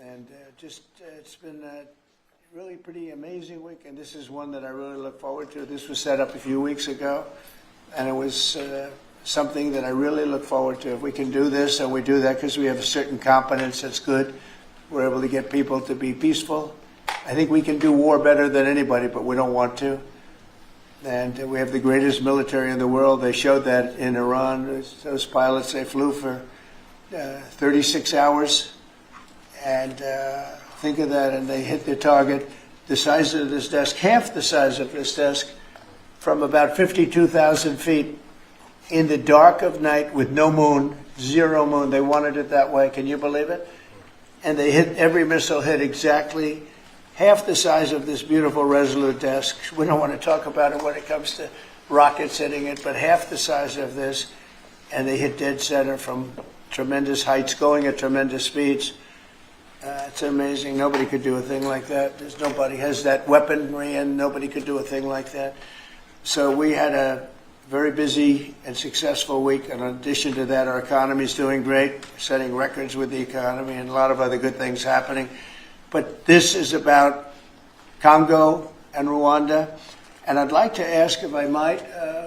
And it's been a really pretty amazing week, and this is one that I really look forward to. This was set up a few weeks ago, and it was something that I really look forward to. If we can do this, and we do that because we have a certain competence that's good, we're able to get people to be peaceful. I think we can do war better than anybody, but we don't want to. And we have the greatest military in the world. They showed that in Iran. Those pilots, they flew for 36 hours. And think of that, and they hit their target. The size of this desk, half the size of this desk, from about 52,000 feet in the dark of night with no moon, zero moon. They wanted it that way. Can you believe it? And they hit, every missile hit exactly half the size of this beautiful Resolute desk. We don't want to talk about it when it comes to rockets hitting it, but half the size of this, and they hit dead center from tremendous heights, going at tremendous speeds. It's amazing. Nobody could do a thing like that. Nobody has that weaponry, and nobody could do a thing like that. So we had a very busy and successful week. And in addition to that, our economy is doing great, setting records with the economy, and a lot of other good things happening. But this is about Congo and Rwanda. And I'd like to ask, if I might,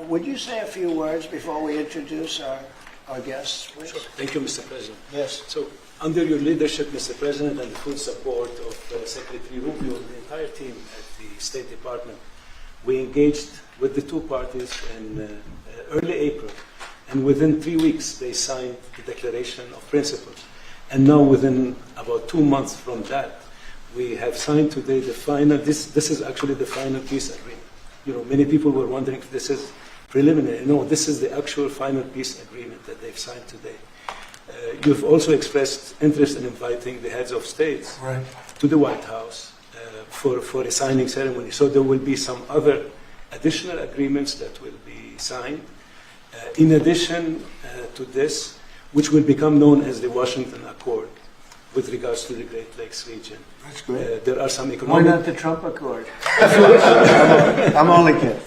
would you say a few words before we introduce our guests, please? Sure. Thank you, Mr. President. Yes. So, under your leadership, Mr. President, and the full support of Secretary Rubio and the entire team at the State Department, we engaged with the two parties in early April. And within 3 weeks, they signed the Declaration of Principles. And now, within about 2 months from that, we have signed today the final, this is actually the final peace agreement. You know, many people were wondering if this is preliminary. No, this is the actual final peace agreement that they've signed today. You've also expressed interest in inviting the heads of states to the White House for a signing ceremony. So there will be some other additional agreements that will be signed. In addition to this, which will become known as the Washington Accord with regards to the Great Lakes region. That's great. There are some economic... Why not the Trump Accord? I'm only kidding.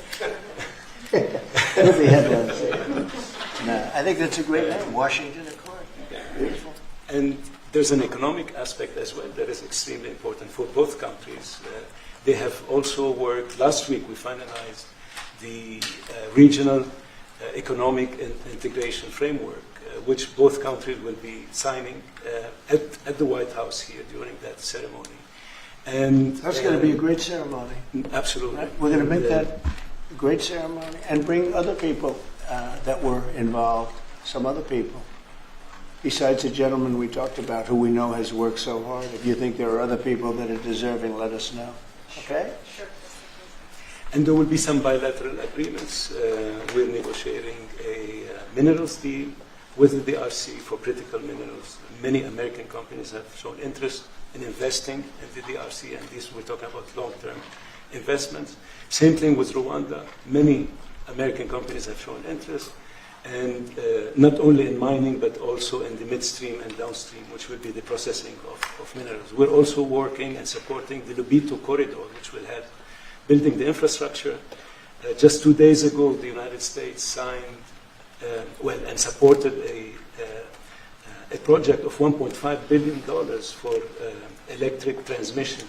With the headlines. No, I think that's a great name, Washington Accord. Beautiful. And there's an economic aspect as well that is extremely important for both countries. They have also worked, last week we finalized the regional economic integration framework, which both countries will be signing at the White House here during that ceremony. And that's going to be a great ceremony. Absolutely. Right? We're going to make that a great ceremony and bring other people that were involved, some other people. Besides the gentleman we talked about, who we know has worked so hard. If you think there are other people that are deserving, let us know. Okay? Sure. And there will be some bilateral agreements. We're negotiating a minerals deal with the DRC for critical minerals. Many American companies have shown interest in investing in the DRC, and these we're talking about long-term investments. Same thing with Rwanda. Many American companies have shown interest, and not only in mining, but also in the midstream and downstream, which will be the processing of minerals. We're also working and supporting the Lobito corridor, which will help building the infrastructure. Just 2 days ago, the United States signed and supported a project of $1.5 billion for electric transmission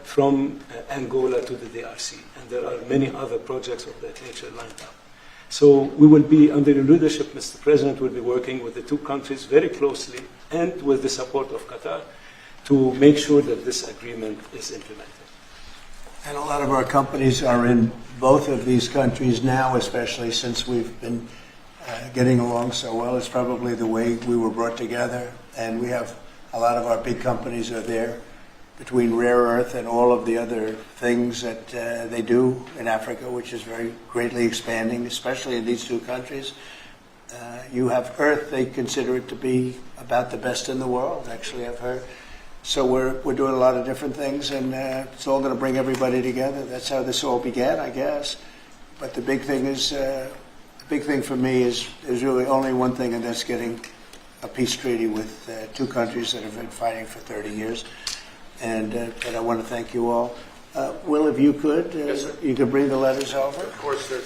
from Angola to the DRC. And there are many other projects of that nature lined up. So we will be, under your leadership, Mr. President, will be working with the two countries very closely and with the support of Qatar to make sure that this agreement is implemented. And a lot of our companies are in both of these countries now, especially since we've been getting along so well. It's probably the way we were brought together, and we have a lot of our big companies are there, between rare earth and all of the other things that they do in Africa, which is very greatly expanding, especially in these two countries. You have earth, they consider it to be about the best in the world, actually, I've heard. So we're doing a lot of different things, and it's all going to bring everybody together. That's how this all began, I guess. But the big thing is, the big thing for me is there's really only one thing, and that's getting a peace treaty with two countries that have been fighting for 30 years. And I want to thank you all. Will, if you could, Yes, sir. you could bring the letters over. Of course, sir.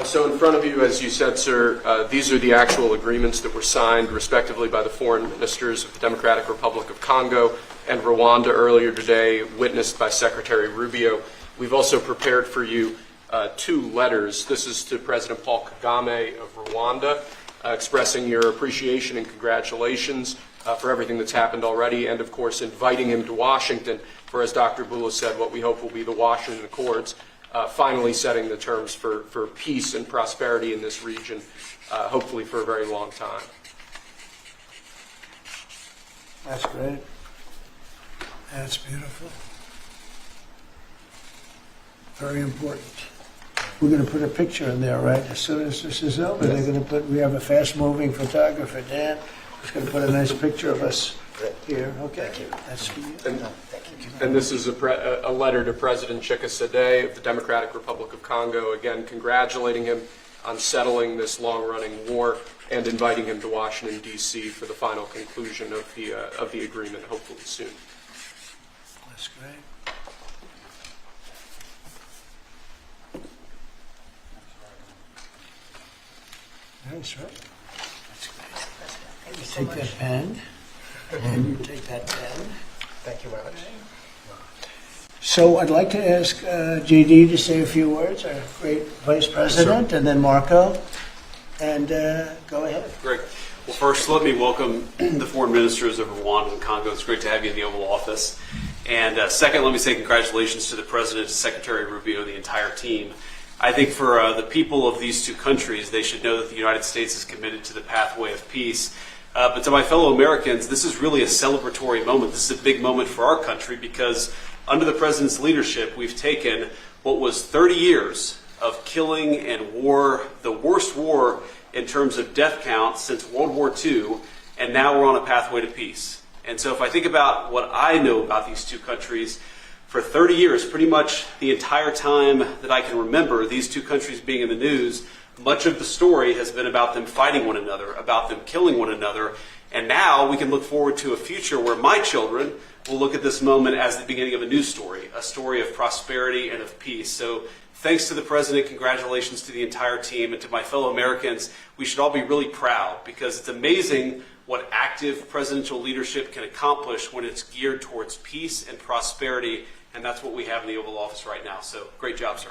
So in front of you, as you said, sir, these are the actual agreements that were signed respectively by the foreign ministers of the Democratic Republic of Congo and Rwanda earlier today, witnessed by Secretary Rubio. We've also prepared for you two letters. This is to President Paul Kagame of Rwanda, expressing your appreciation and congratulations for everything that's happened already, and of course inviting him to Washington for, as Dr. Bula said, what we hope will be the Washington Accords, finally setting the terms for peace and prosperity in this region, hopefully for a very long time. That's great. That's beautiful. Very important. We're going to put a picture in there, right? As soon as this is over, they're going to put, we have a fast-moving photographer, Dan, who's going to put a nice picture of us here. Okay. That's for you. And this is a letter to President Chikisade of the Democratic Republic of Congo, again congratulating him on settling this long-running war and inviting him to Washington, D.C. for the final conclusion of the agreement, hopefully soon. That's great. Nice, right? That's great. You take that pen, and you take that pen. Thank you very much. So I'd like to ask JD to say a few words, our great Vice President, and then Marco, and go ahead. Great. Well, first, let me welcome the foreign ministers of Rwanda and Congo. It's great to have you in the Oval Office. And second, let me say congratulations to the President, Secretary Rubio, and the entire team. I think for the people of these two countries, they should know that the United States is committed to the pathway of peace. But to my fellow Americans, this is really a celebratory moment. This is a big moment for our country because under the President's leadership, we've taken what was 30 years of killing and war, the worst war in terms of death count since World War II, and now we're on a pathway to peace. And so if I think about what I know about these two countries, for 30 years, pretty much the entire time that I can remember these two countries being in the news, much of the story has been about them fighting one another, about them killing one another. And now we can look forward to a future where my children will look at this moment as the beginning of a new story, a story of prosperity and of peace. So thanks to the President, congratulations to the entire team, and to my fellow Americans. We should all be really proud because it's amazing what active presidential leadership can accomplish when it's geared towards peace and prosperity, and that's what we have in the Oval Office right now. So great job, sir.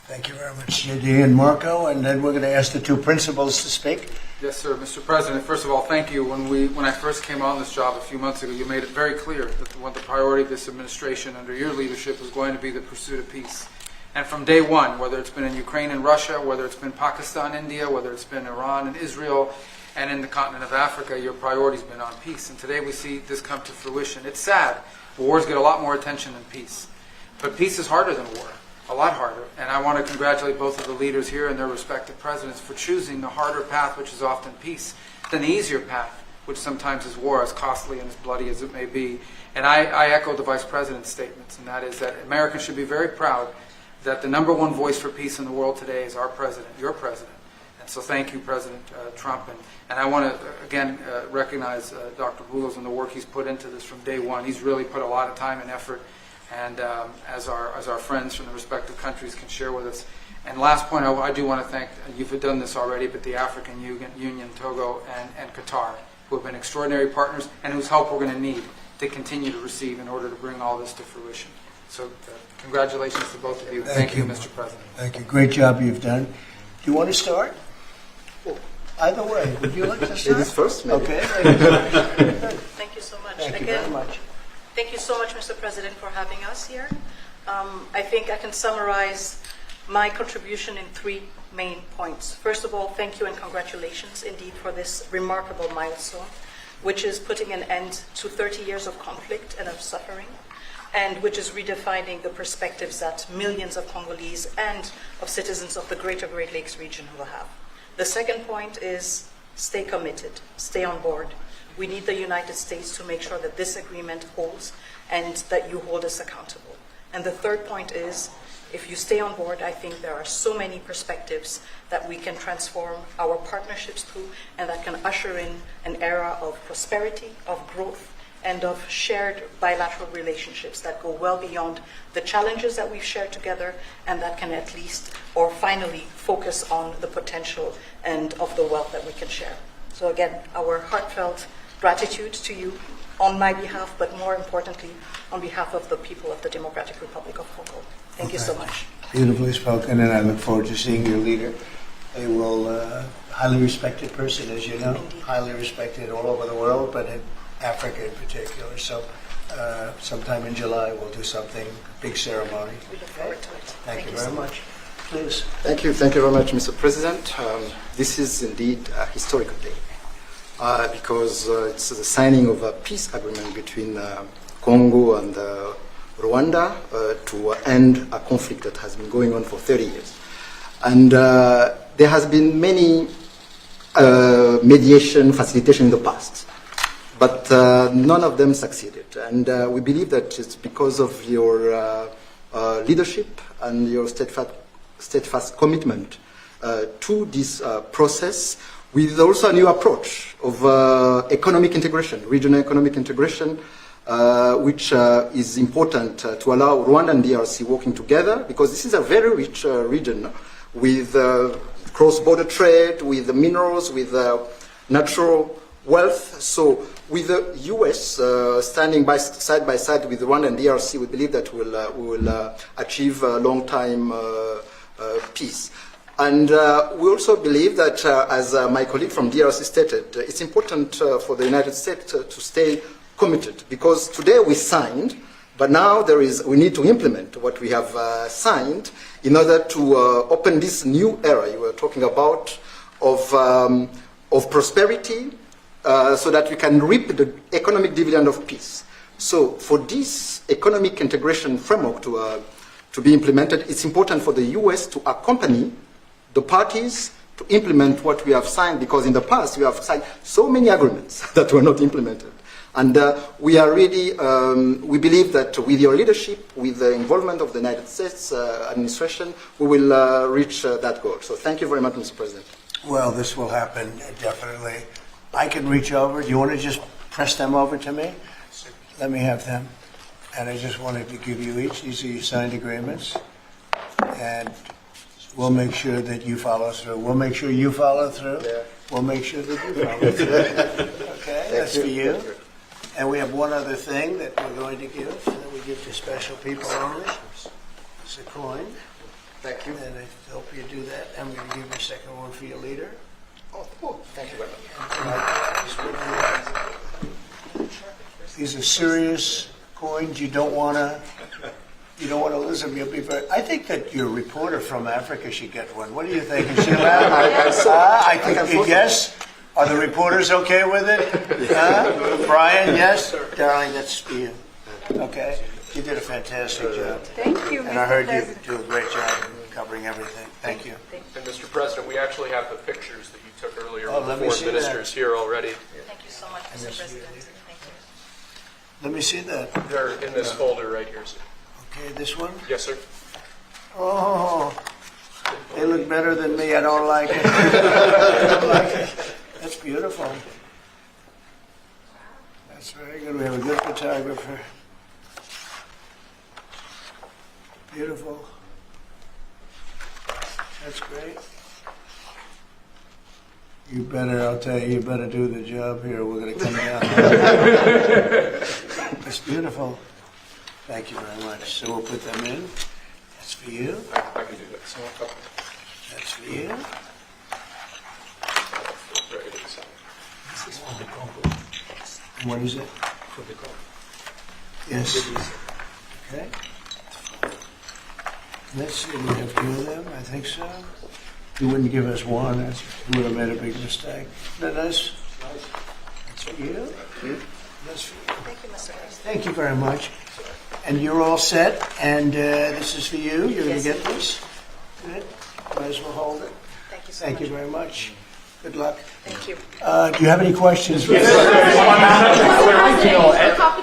Thank you very much, JD and Marco, and then we're going to ask the two principals to speak. Yes, sir. Mr. President, first of all, thank you. When I first came on this job a few months ago, you made it very clear that the priority of this administration under your leadership was going to be the pursuit of peace. And from day one, whether it's been in Ukraine and Russia, whether it's been Pakistan, India, whether it's been Iran and Israel, and in the continent of Africa, your priority's been on peace. And today we see this come to fruition. It's sad. Wars get a lot more attention than peace. But peace is harder than war, a lot harder. And I want to congratulate both of the leaders here and their respective presidents for choosing the harder path, which is often peace, than the easier path, which sometimes is war, as costly and as bloody as it may be. And I echo the Vice President's statements, and that is that Americans should be very proud that the #1 voice for peace in the world today is our president, your president. And so thank you, President Trump. And I want to, again, recognize Dr. Boulos and the work he's put into this from day one. He's really put a lot of time and effort, and as our friends from the respective countries can share with us. And last point, I do want to thank, you've done this already, but the African Union, Togo, and Qatar, who have been extraordinary partners and whose help we're going to need to continue to receive in order to bring all this to fruition. So congratulations to both of you. Thank you, Mr. President. Thank you. Great job you've done. Do you want to start? Either way. Would you like to start? Ladies first, maybe. Okay. Thank you so much. Thank you Again, very much. thank you so much, Mr. President, for having us here. I think I can summarize my contribution in 3 main points. First of all, thank you and congratulations indeed for this remarkable milestone, which is putting an end to 30 years of conflict and of suffering, and which is redefining the perspectives that millions of Congolese and of citizens of the greater Great Lakes region will have. The second point is stay committed, stay on board. We need the United States to make sure that this agreement holds and that you hold us accountable. And the third point is, if you stay on board, I think there are so many perspectives that we can transform our partnerships to, and that can usher in an era of prosperity, of growth, and of shared bilateral relationships that go well beyond the challenges that we've shared together, and that can at least or finally focus on the potential and of the wealth that we can share. So again, our heartfelt gratitude to you on my behalf, but more importantly, on behalf of the people of the Democratic Republic of Congo. Thank you so much. Beautifully spoken, and I look forward to seeing your leader. They will, highly respected person, as you know, highly respected all over the world, but in Africa in particular. So sometime in July we'll do something, a big ceremony. We look forward to it. Thank you very much. Please. Thank you very much, Mr. President. This is indeed a historical day because it's the signing of a peace agreement between Congo and Rwanda to end a conflict that has been going on for 30 years. And there has been many mediation, facilitation in the past, but none of them succeeded. And we believe that it's because of your leadership and your steadfast commitment to this process, with also a new approach of economic integration, regional economic integration, which is important to allow Rwanda and DRC working together, because this is a very rich region with cross-border trade, with the minerals, with natural wealth. So with the U.S. Standing side by side with Rwanda and DRC, we believe that we will achieve a long-time peace. And we also believe that, as my colleague from DRC stated, it's important for the United States to stay committed, because today we signed, but now we need to implement what we have signed in order to open this new era you were talking about of prosperity, so that we can reap the economic dividend of peace. So for this economic integration framework to be implemented, it's important for the U.S. to accompany the parties to implement what we have signed, because in the past we have signed so many agreements that were not implemented. And we are really, we believe that with your leadership, with the involvement of the United States administration, we will reach that goal. So thank you very much, Mr. President. Well, this will happen, definitely. I can reach over. Do you want to just press them over to me? Let me have them. And I just wanted to give you each. These are your signed agreements. And we'll make sure that you follow through. We'll make sure you follow through. Yeah. We'll make sure that you follow through. Okay, that's for you. And we have one other thing that we're going to give, that we give to special people only. It's a coin. Thank you. And I hope you do that. I'm going to give you a second one for your leader. Oh, cool. Thank you very much. These are serious coins. You don't want to lose them. You'll be very. I think that your reporter from Africa should get one. What do you think? Is she allowed? I think yes. Are the reporters okay with it? Brian, yes? Darling, that's for you. Okay. You did a fantastic job. Thank you, And I heard you do a great job covering everything. Thank you. And Mr. President, we actually have the pictures that you took earlier Oh, with let the me foreign see ministers here already. Thank you so much, Mr. President. Thank you. Let me see that. They're in this folder right here, sir. Okay, this one? Yes, sir. Oh, they look better than me. I don't like it. I don't like it. That's beautiful. That's very good. We have a good photographer. Beautiful. That's great. You better, I'll tell you, you better do the job here. We're going to come down. That's beautiful. Thank you very much. So we'll put them in. That's for you. I can do that. That's for you. This is for the Congo. What is it? For the Congo. Yes. Okay. Let's see, we have two of them, I think so. You wouldn't give us one, you would have made a big mistake. Isn't that nice? That's for you. That's for you. Thank you, Mr. President. Thank you very much. And you're all set, and this is for you. You're going to get this. Good. Might as well hold it. Thank you so Thank much. you very much. Good luck. Thank you. Do you have any questions? I would like to know.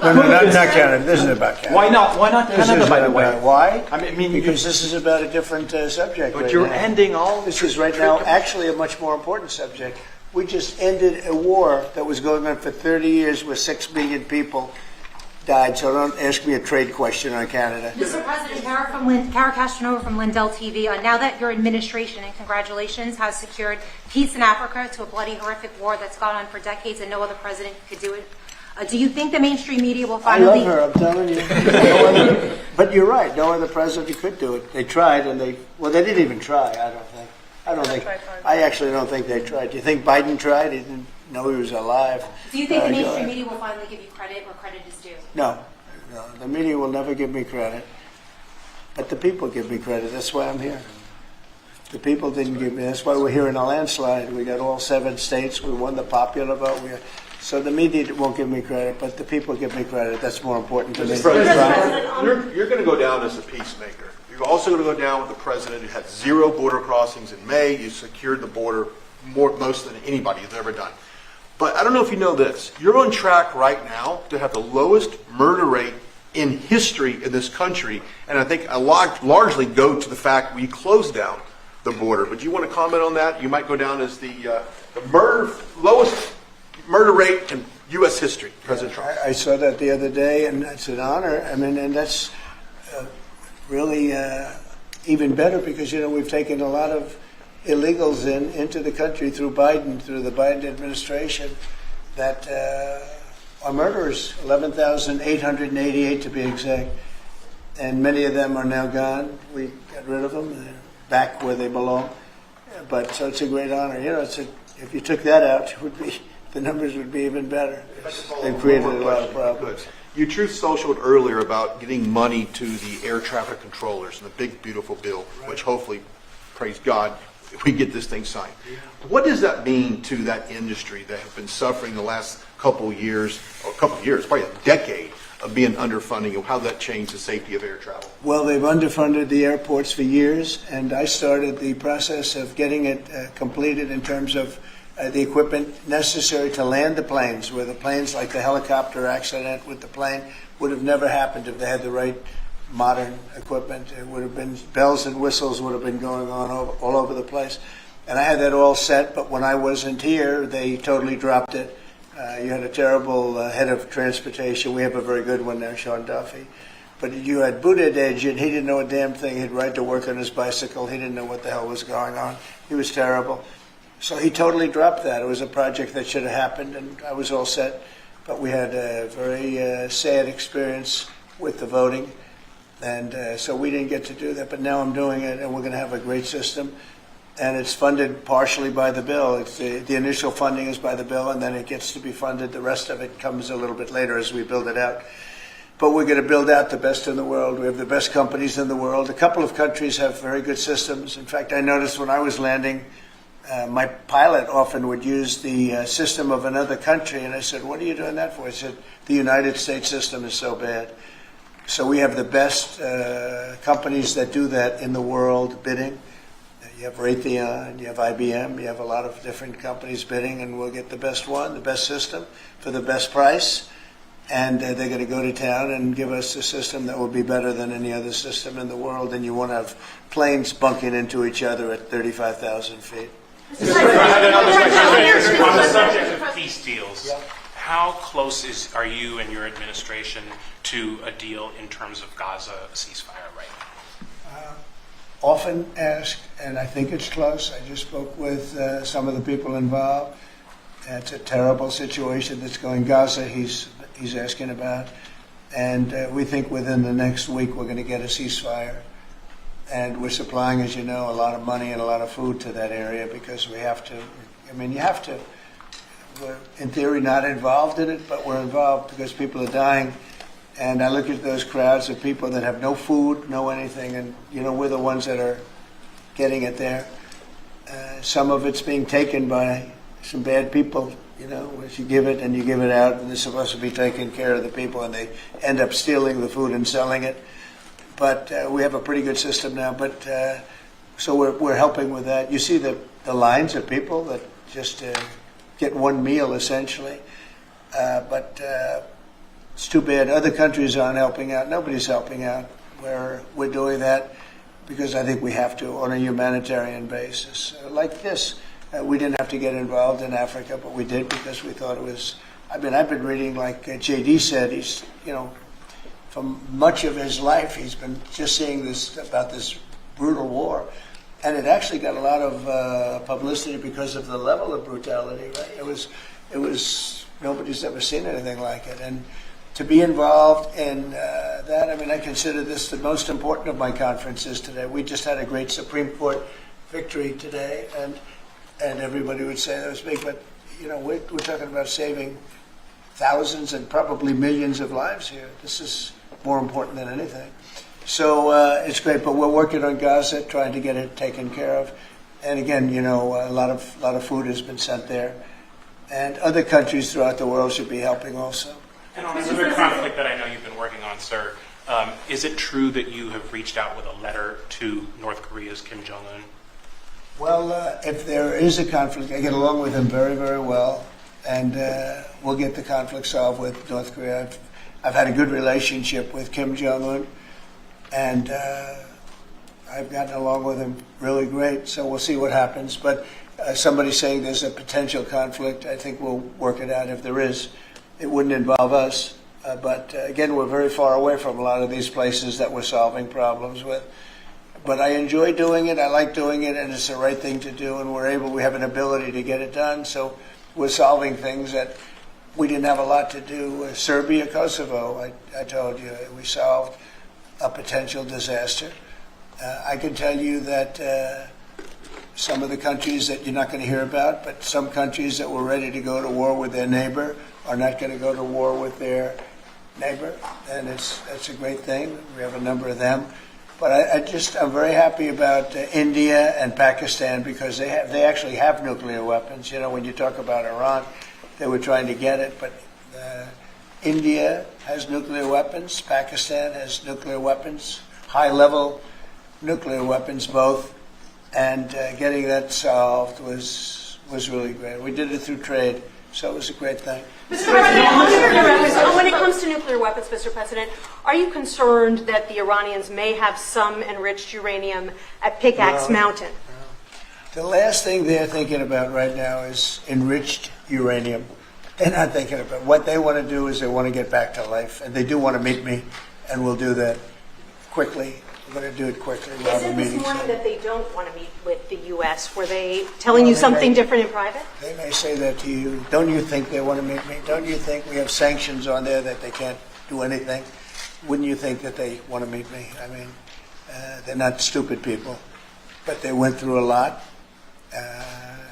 No, not Canada. This is about Canada. Why not? Why not This Canada, is by the way? about- Why? I mean, Because this is about a different subject. but right you're now. ending all. This is right now actually a much more important subject. We just ended a war that was going on for 30 years where 6 million people died. So don't ask me a trade question on Canada. Mr. President, Kara Castronova from Lindell TV. Now that your administration, and congratulations, has secured peace in Africa to a bloody, horrific war that's gone on for decades and no other president could do it, do you think the mainstream media will I finally... love her, I'm telling you. But you're right, no other president could do it. They tried and they didn't even try, I actually don't think they tried. Do you think Biden tried? He didn't know he was alive. Do you think the mainstream media will finally give you credit where credit is due? No, the media will never give me credit. But the people give me credit. That's why I'm here. The people didn't give me. That's why we're here in a landslide. We got all 7 states. We won the popular vote. So the media won't give me credit, but the people give me credit. That's more important to me. Mr. President, you're going to go down as a peacemaker. You're also going to go down with the president who had 0 border crossings in May. You secured the border most than anybody has ever done. But I don't know if you know this. You're on track right now to have the lowest murder rate in history in this country, and I think a lot largely go to the fact we closed down the border. But do you want to comment on that? You might go down as the lowest murder rate in U.S. history, President Trump. I saw that the other day, and it's an honor. I mean, and that's really even better because, we've taken a lot of illegals into the country through the Biden administration that are murderers, 11,888 to be exact. And many of them are now gone. We got rid of them. They're back where they belong. But so it's a great honor. If you took that out, the numbers would be even better. They've created a lot of problems. You truth socialed earlier about getting money to the air traffic controllers and the big, beautiful bill, which hopefully, praise God, we get this thing signed. What does that mean to that industry that have been suffering the last couple of years, probably a decade of being underfunding, and how that changed the safety of air travel? Well, they've underfunded the airports for years, and I started the process of getting it completed in terms of the equipment necessary to land the planes, where the planes, like the helicopter accident with the plane, would have never happened if they had the right modern equipment. It would have been bells and whistles would have been going on all over the place. And I had that all set, but when I wasn't here, they totally dropped it. You had a terrible head of transportation. We have a very good one now, Sean Duffy. But you had Buttigieg, and he didn't know a damn thing. He'd ride to work on his bicycle. He didn't know what the hell was going on. He was terrible. So he totally dropped that. It was a project that should have happened, and I was all set. But we had a very sad experience with the voting, and so we didn't get to do that. But now I'm doing it, and we're going to have a great system. And it's funded partially by the bill. It's the initial funding is by the bill, and then it gets to be funded. The rest of it comes a little bit later as we build it out. But we're going to build out the best in the world. We have the best companies in the world. A couple of countries have very good systems. In fact, I noticed when I was landing, my pilot often would use the system of another country, and I said, "What are you doing that for?" He said, "The United States system is so bad." So we have the best companies that do that in the world bidding. You have Raytheon, you have IBM, you have a lot of different companies bidding, and we'll get the best one, the best system, for the best price. And they're going to go to town and give us a system that will be better than any other system in the world, and you won't have planes bunking into each other at 35,000 feet. On the subject of peace deals, how close are you and your administration to a deal in terms of Gaza ceasefire right now? Often asked, and I think it's close. I just spoke with some of the people involved. It's a terrible situation that's going Gaza. He's asking about, and we think within the next week we're going to get a ceasefire. And we're supplying, as you know, a lot of money and a lot of food to that area because we have to. I mean, you have to. We're in theory not involved in it, but we're involved because people are dying. And I look at those crowds of people that have no food, no anything, and we're the ones that are getting it there. Some of it's being taken by some bad people. If you give it and you give it out, and they're supposed to be taking care of the people, and they end up stealing the food and selling it. But we have a pretty good system now. But so we're helping with that. You see the lines of people that just get one meal essentially, but. It's too bad. Other countries aren't helping out. Nobody's helping out. We're doing that because I think we have to on a humanitarian basis. Like this, We didn't have to get involved in Africa, but we did because we thought it was. I mean, I've been reading, like J.D. said, he's, for much of his life, he's been just seeing about this brutal war. And it actually got a lot of publicity because of the level of brutality, right? It was, nobody's ever seen anything like it. And to be involved in that, I mean, I consider this the most important of my conferences today. We just had a great Supreme Court victory today, and everybody would say that was big, but, we're talking about saving thousands and probably millions of lives here. This is more important than anything. So it's great, but we're working on Gaza, trying to get it taken care of. And again, a lot of food has been sent there, and other countries throughout the world should be helping also. And on another conflict that I know you've been working on, sir, is it true that you have reached out with a letter to North Korea's Kim Jong-un? Well, if there is a conflict, I get along with him very, very well, and we'll get the conflict solved with North Korea. I've had a good relationship with Kim Jong-un, and I've gotten along with him really great, so we'll see what happens. But somebody's saying there's a potential conflict. I think we'll work it out if there is. It wouldn't involve us. But again, we're very far away from a lot of these places that we're solving problems with. But I enjoy doing it, I like doing it, and it's the right thing to do, and we have an ability to get it done. So we're solving things that we didn't have a lot to do. Serbia, Kosovo, I told you, we solved a potential disaster. I can tell you that some of the countries that you're not going to hear about, but some countries that were ready to go to war with their neighbor are not going to go to war with their neighbor, and that's a great thing. We have a number of them. But I'm very happy about India and Pakistan because they actually have nuclear weapons. When you talk about Iran, they were trying to get it, but India has nuclear weapons. Pakistan has nuclear weapons, high-level nuclear weapons both, and getting that solved was really great. We did it through trade, so it was a great thing. Mr. President, when it comes to nuclear weapons, Mr. President, are you concerned that the Iranians may have some enriched uranium at Pickaxe Mountain? The last thing they're thinking about right now is enriched uranium. They're not thinking about what they want to do is they want to get back to life, and they do want to meet me, and we'll do that quickly. We're going to do it quickly. They said this morning that they don't want to meet with the U.S. Were they telling you something different in private? They may say that to you. Don't you think they want to meet me? Don't you think we have sanctions on there that they can't do anything? Wouldn't you think that they want to meet me? I mean, they're not stupid people, but they went through a lot,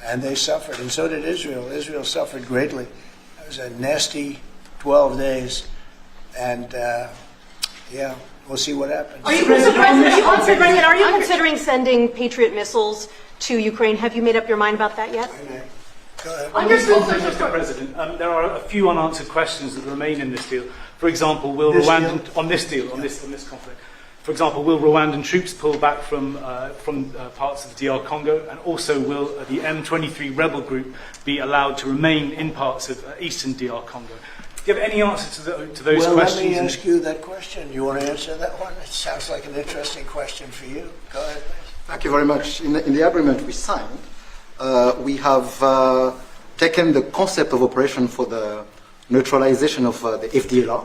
and they suffered, and so did Israel. Israel suffered greatly. It was a nasty 12 days, and we'll see what happens. Are you considering sending Patriot missiles to Ukraine? Have you made up your mind about that yet? Go ahead. Mr. President, there are a few unanswered questions that remain in this deal. For example, will Rwandan conflict? For example, will Rwandan troops pull back from parts of the DR Congo, and also will the M23 rebel group be allowed to remain in parts of eastern DR Congo? Do you have any answer to those questions? Well, let me ask you that question. You want to answer that one? It sounds like an interesting question for you. Go ahead, please. Thank you very much. In the agreement we signed, we have taken the concept of operation for the neutralization of the FDLR,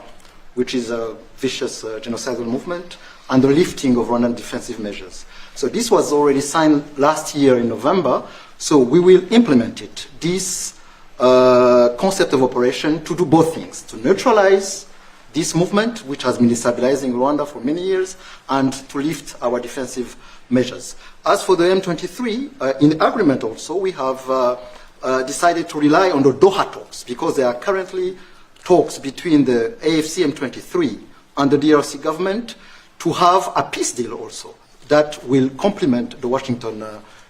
which is a vicious genocidal movement, and the lifting of Rwandan defensive measures. So this was already signed last year in November, so we will implement it. This concept of operation to do both things, to neutralize this movement, which has been destabilizing Rwanda for many years, and to lift our defensive measures. As for the M23, in the agreement also, we have decided to rely on the Doha talks, because there are currently talks between the AFC M23 and the DRC government to have a peace deal also that will complement the Washington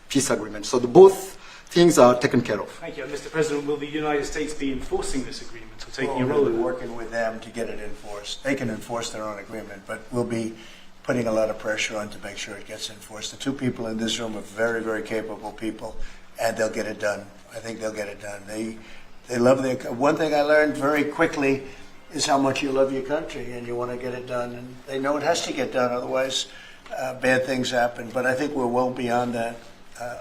peace agreement. So both things are taken care of. Thank you. Mr. President, will the United States be enforcing this agreement or taking a role in it? We're working with them to get it enforced. They can enforce their own agreement, but we'll be putting a lot of pressure on to make sure it gets enforced. The two people in this room are very, very capable people, and they'll get it done. I think they'll get it done. They love their. One thing I learned very quickly is how much you love your country and you want to get it done. And they know it has to get done, otherwise bad things happen. But I think we're well beyond that.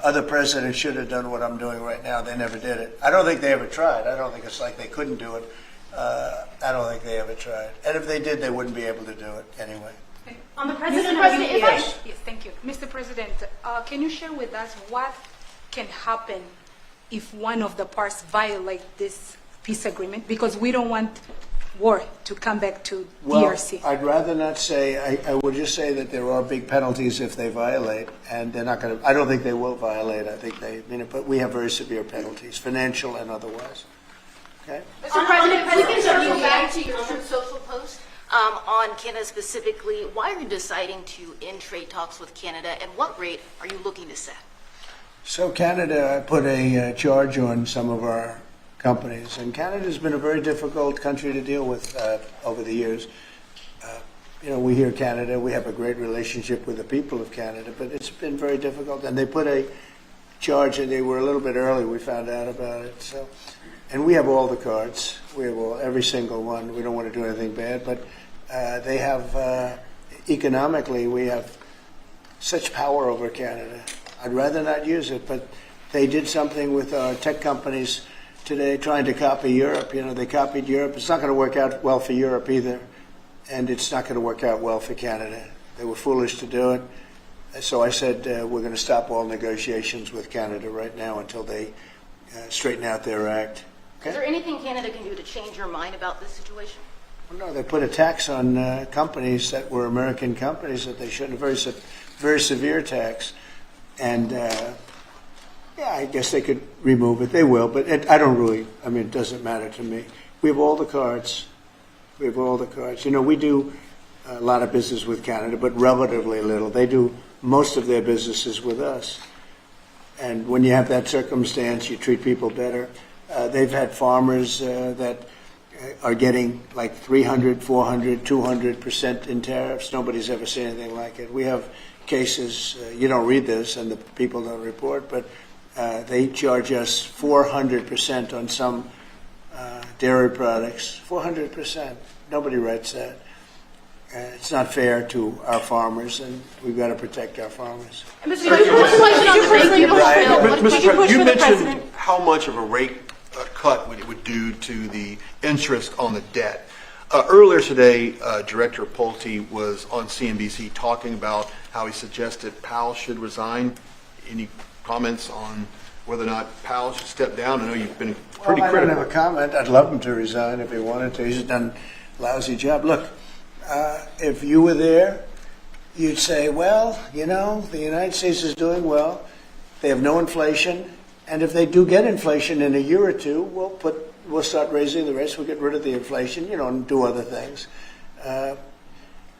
other presidents should have done what I'm doing right now. They never did it. I don't think they ever tried. I don't think it's like they couldn't do it. I don't think they ever tried. And if they did, they wouldn't be able to do it anyway. On the Mr. president, President, if I- Yes. yes, thank you. Mr. President, can you share with us what can happen if one of the parts violate this peace agreement? Because we don't want war to come back to Well, DRC. I'd rather not say. I would just say that there are big penalties if they violate, and they're not going to. I don't think they will violate. I think they mean it, but we have very severe penalties, financial and otherwise. Okay. Mr. President, we can circle back to your Truth Social post on Canada specifically. Why are you deciding to end trade talks with Canada, and what rate are you looking to set? So Canada put a charge on some of our companies, and Canada's been a very difficult country to deal with over the years. We hear Canada, we have a great relationship with the people of Canada, but it's been very difficult, and they put a charge, and they were a little bit early, we found out about it. So, and we have all the cards, we have every single one. We don't want to do anything bad, but they have, economically, we have such power over Canada. I'd rather not use it, but they did something with our tech companies today trying to copy Europe. They copied Europe. It's not going to work out well for Europe either, and it's not going to work out well for Canada. They were foolish to do it. So I said we're going to stop all negotiations with Canada right now until they straighten out their act. Okay? Is there anything Canada can do to change your mind about this situation? Well, no, they put a tax on companies that were American companies that they shouldn't, very severe tax. And I guess they could remove it. They will, but I don't really, it doesn't matter to me. We have all the cards. We have all the cards. We do a lot of business with Canada, but relatively little. They do most of their businesses with us. And when you have that circumstance, you treat people better. They've had farmers that are getting like 300, 400, 200% in tariffs. Nobody's ever seen anything like it. We have cases, you don't read this and the people don't report, but they charge us 400% on some dairy products. 400%. Nobody writes that. It's not fair to our farmers, and we've got to protect our farmers. Mr. President, you mentioned how much of a rate cut it would do to the interest on the debt. Earlier today, Director Pulte was on CNBC talking about how he suggested Powell should resign. Any comments on whether or not Powell should step down? I know you've been pretty critical. I don't have a comment. I'd love him to resign if he wanted to. He's done a lousy job. Look, if you were there, you'd say, well, the United States is doing well. They have no inflation. And if they do get inflation in a year or two, we'll start raising the rates. We'll get rid of the inflation, and do other things.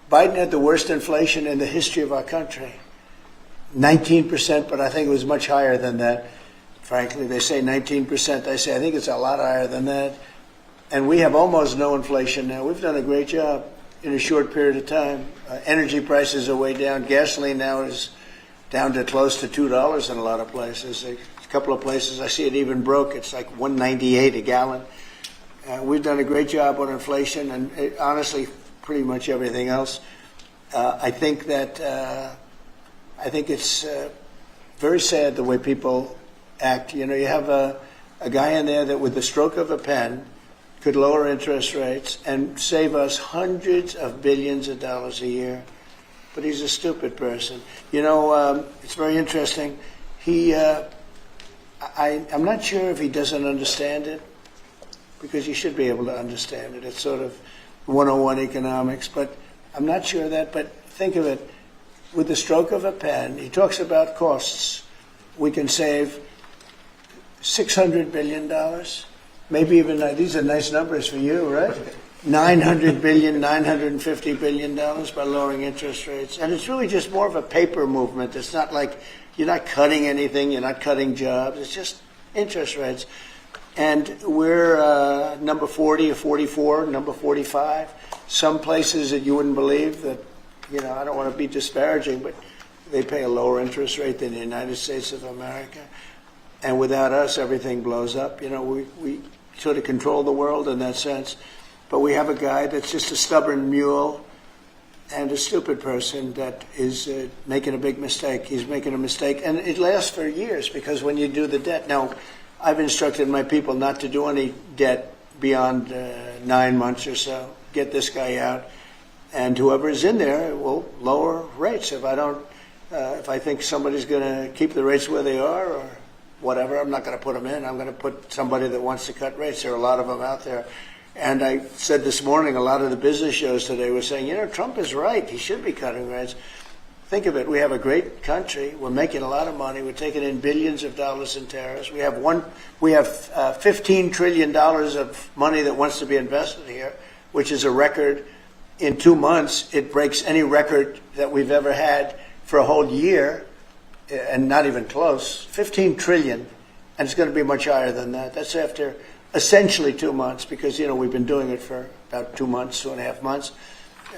Biden had the worst inflation in the history of our country. 19%, but I think it was much higher than that. Frankly, they say 19%. I think it's a lot higher than that. And we have almost no inflation now. We've done a great job in a short period of time. Energy prices are way down. Gasoline now is down to close to $2 in a lot of places. A couple of places I see it even broke. It's like $1.98 a gallon. We've done a great job on inflation, and honestly, pretty much everything else. I think it's very sad the way people act. You have a guy in there that with the stroke of a pen could lower interest rates and save us hundreds of billions of dollars a year. But he's a stupid person. It's very interesting. I'm not sure if he doesn't understand it, because you should be able to understand it. It's sort of 101 economics, but I'm not sure of that. But think of it, with the stroke of a pen, he talks about costs. We can save $600 billion, maybe even, these are nice numbers for you, right? $900 billion, $950 billion by lowering interest rates. And it's really just more of a paper movement. It's not like you're not cutting anything, you're not cutting jobs. It's just interest rates. And we're number 40 or 44, number 45. Some places that you wouldn't believe that, I don't want to be disparaging, but they pay a lower interest rate than the United States of America. And without us, everything blows up. We sort of control the world in that sense. But we have a guy that's just a stubborn mule, and a stupid person that is making a big mistake. He's making a mistake, and it lasts for years because when you do the debt. Now, I've instructed my people not to do any debt beyond 9 months or so. Get this guy out, and whoever is in there will lower rates. If I think somebody's going to keep the rates where they are or whatever, I'm not going to put them in. I'm going to put somebody that wants to cut rates. There are a lot of them out there. And I said this morning, a lot of the business shows today were saying, Trump is right. He should be cutting rates. Think of it. We have a great country. We're making a lot of money. We're taking in billions of dollars in tariffs. We have $15 trillion of money that wants to be invested here, which is a record. In 2 months, it breaks any record that we've ever had for a whole year, and not even close. 15 trillion, and it's going to be much higher than that. That's after essentially 2 months, because we've been doing it for about 2 months, 2.5 months.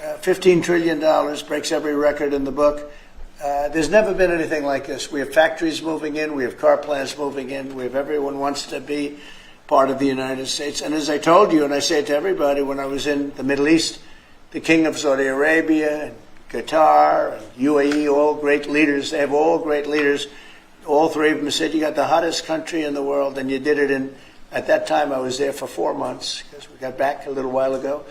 $15 trillion breaks every record in the book. There's never been anything like this. We have factories moving in. We have car plants moving in. We have everyone wants to be part of the United States. And as I told you, and I say it to everybody, when I was in the Middle East, the King of Saudi Arabia and Qatar and UAE, all great leaders. They have all great leaders. All three of them said, you got the hottest country in the world, and you did it in, at that time I was there for 4 months, because we got back a little while ago.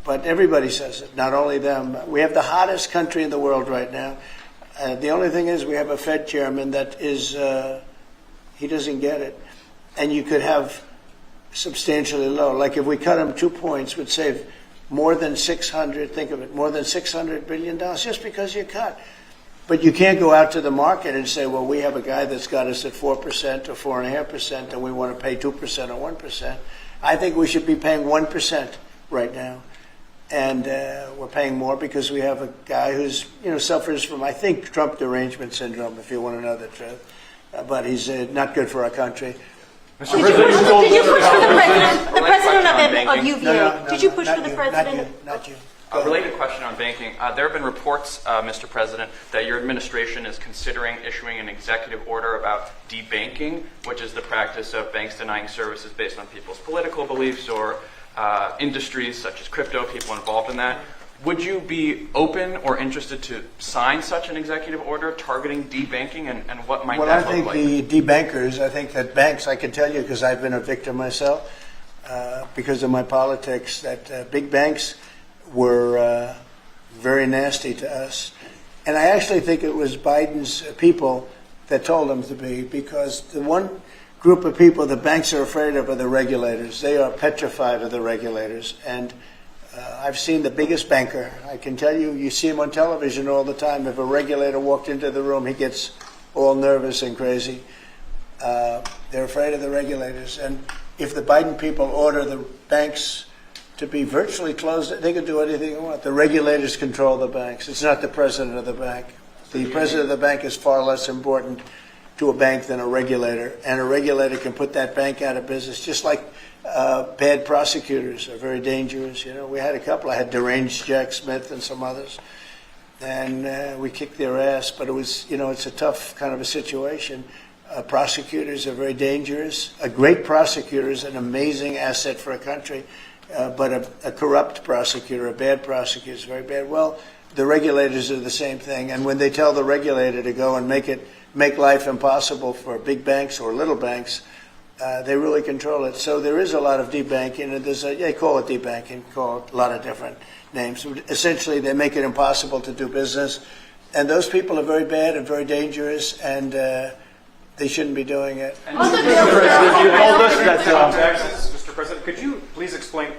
But everybody says it, not only them. We have the hottest country in the world right now. The only thing is we have a Fed chairman that is, he doesn't get it. And you could have substantially low. Like if we cut him 2 points, would save more than think of it, more than $600 billion just because you cut. But you can't go out to the market and say, well, we have a guy that's got us at 4% or 4.5%, and we want to pay 2% or 1%. I think we should be paying 1% right now. And we're paying more because we have a guy who's, suffers from, I think, Trump derangement syndrome, if you want to know the truth. But he's not good for our country. Did you push for the president of UVA? No, did you push for the president? Not you. A related question on banking. There have been reports, Mr. President, that your administration is considering issuing an executive order about debanking, which is the practice of banks denying services based on people's political beliefs or industries such as crypto, people involved in that. Would you be open or interested to sign such an executive order targeting debanking, and what might that look like? Well, I think the debankers, I think that banks, I can tell you because I've been a victim myself, because of my politics, that big banks were very nasty to us. And I actually think it was Biden's people that told them to be, because the one group of people the banks are afraid of are the regulators. They are petrified of the regulators. And I've seen the biggest banker. I can tell you, you see him on television all the time. If a regulator walked into the room, he gets all nervous and crazy. They're afraid of the regulators. And if the Biden people order the banks to be virtually closed, they can do anything they want. The regulators control the banks. It's not the president of the bank. The president of the bank is far less important to a bank than a regulator. And a regulator can put that bank out of business, just like bad prosecutors are very dangerous. We had a couple. I had deranged Jack Smith and some others. And we kicked their ass. But it was, it's a tough kind of a situation. Prosecutors are very dangerous. A great prosecutor is an amazing asset for a country. But a corrupt prosecutor, a bad prosecutor is very bad. Well, the regulators are the same thing. And when they tell the regulator to go and make life impossible for big banks or little banks, they really control it. So there is a lot of debanking, and they call it debanking, call it a lot of different names. Essentially, they make it impossible to do business. And those people are very bad and very dangerous, and they shouldn't be doing it. Mr. President, could you please explain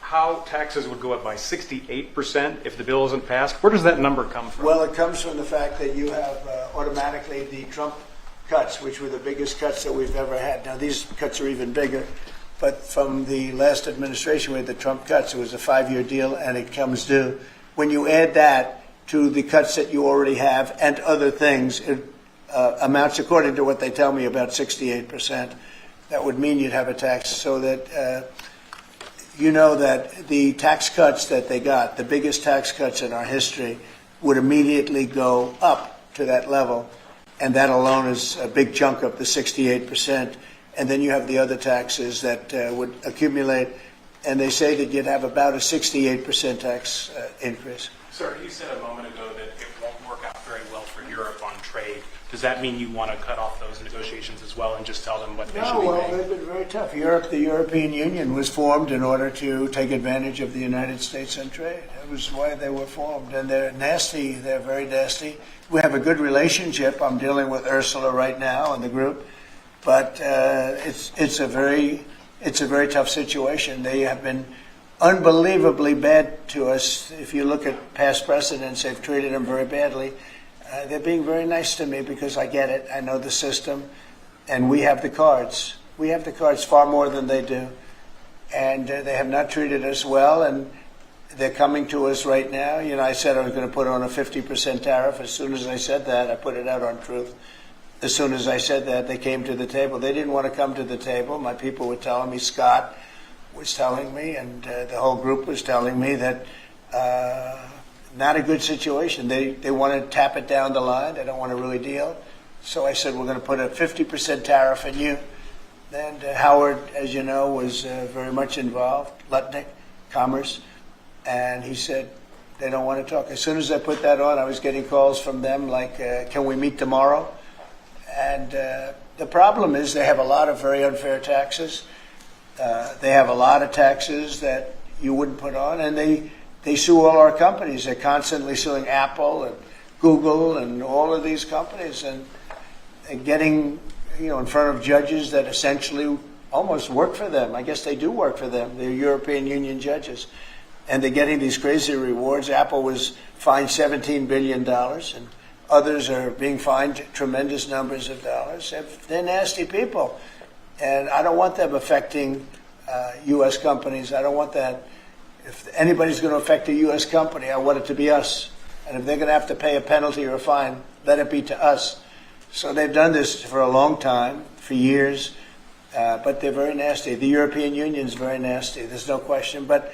how taxes would go up by 68% if the bill isn't passed? Where does that number come from? Well, it comes from the fact that you have automatically the Trump cuts, which were the biggest cuts that we've ever had. Now, these cuts are even bigger. But from the last administration, we had the Trump cuts. It was a 5-year deal, and it comes due. When you add that to the cuts that you already have and other things, it amounts, according to what they tell me, about 68%. That would mean you'd have a tax, so that that the tax cuts that they got, the biggest tax cuts in our history, would immediately go up to that level. And that alone is a big chunk of the 68%. And then you have the other taxes that would accumulate. And they say that you'd have about a 68% tax increase. Sir, you said a moment ago that it won't work out very well for Europe on trade. Does that mean you want to cut off those negotiations as well and just tell them what they should No, be well, paying? they've been very tough. The European Union was formed in order to take advantage of the United States on trade. That was why they were formed. And they're nasty. They're very nasty. We have a good relationship. I'm dealing with Ursula right now and the group. But it's a very tough situation. They have been unbelievably bad to us. If you look at past precedents, they've treated them very badly. They're being very nice to me because I get it. I know the system, and we have the cards. We have the cards far more than they do, and they have not treated us well. And they're coming to us right now. You know, I said I was going to put on a 50% tariff. As soon as I said that, I put it out on Truth. As soon as I said that, they came to the table. They didn't want to come to the table. My people were telling me, Scott was telling me, and the whole group was telling me that not a good situation. They want to tap it down the line. They don't want to really deal. So I said, we're going to put a 50% tariff on you. And Howard, as you know, was very much involved, Lutnick, Commerce, and he said they don't want to talk. As soon as I put that on, I was getting calls from them like, can we meet tomorrow? And the problem is they have a lot of very unfair taxes. They have a lot of taxes that you wouldn't put on, and they sue all our companies. They're constantly suing Apple and Google and all of these companies, and getting in front of judges that essentially almost work for them. I guess they do work for them. They're European Union judges, and they're getting these crazy rewards. Apple was fined $17 billion, and others are being fined tremendous numbers of dollars. They're nasty people, and I don't want them affecting U.S. companies. I don't want that. If anybody's going to affect a U.S. company, I want it to be us. And if they're going to have to pay a penalty or a fine, let it be to us. So they've done this for a long time, for years, but they're very nasty. The European Union is very nasty, there's no question. But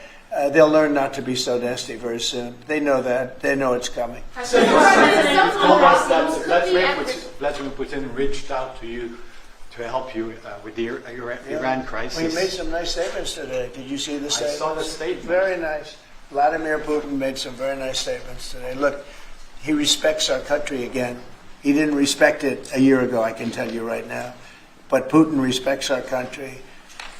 they'll learn not to be so nasty very soon. They know that. They know it's coming. Vladimir Putin reached out to you to help you with the Iran crisis. Well, he made some nice statements today. Did you see the statements? I saw the statement. Very nice. Vladimir Putin made some very nice statements today. Look, he respects our country again. He didn't respect it a year ago, I can tell you right now. But Putin respects our country.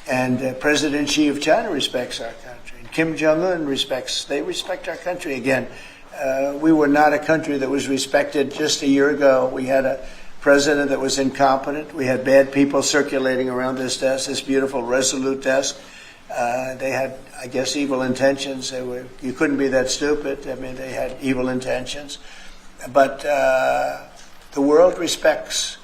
And President Xi of China respects our country. And Kim Jong-un they respect our country again. We were not a country that was respected just a year ago. We had a president that was incompetent. We had bad people circulating around this desk, this beautiful, resolute desk. They had, I guess, evil intentions. You couldn't be that stupid. I mean, they had evil intentions. But the world respects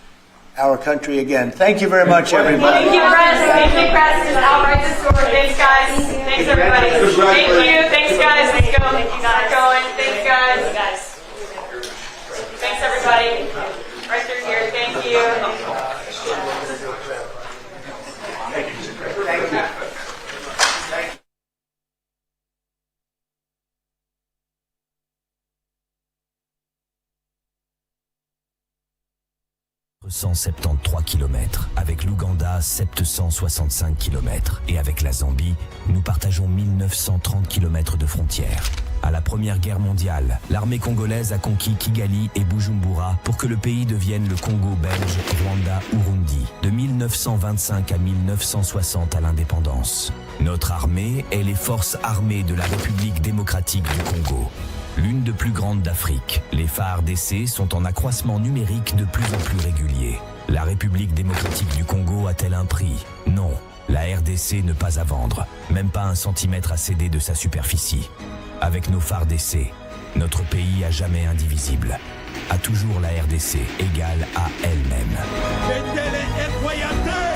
our country again. Thank you very much, everybody. Thank you, Press. Thank you, Press. Just outright the score. Thanks, guys. Thanks, everybody. Thank you. Thanks, guys. Let's go. Thank you, guys. Going. Thanks, guys. Thanks, everybody. Right through here. Thank you. Thank you. Thank you. 173 km, avec l'Ouganda 765 km et avec la Zambie, nous partageons 1930 km de frontières. À la Première Guerre mondiale, l'armée congolaise a conquis Kigali et Bujumbura pour que le pays devienne le Congo belge, Rwanda, Urundi, de 1925 à 1960 à l'indépendance. Notre armée est les forces armées de la République démocratique du Congo. L'une de plus grandes d'Afrique, les FARDC sont en accroissement numérique de plus en plus régulier. La République démocratique du Congo a-t-elle un prix? Non. La RDC ne pas à vendre, même pas 1 centimètre à céder de sa superficie. Avec nos FARDC, notre pays à jamais indivisible. À toujours la RDC égale à elle-même. J'étais les effroyateurs!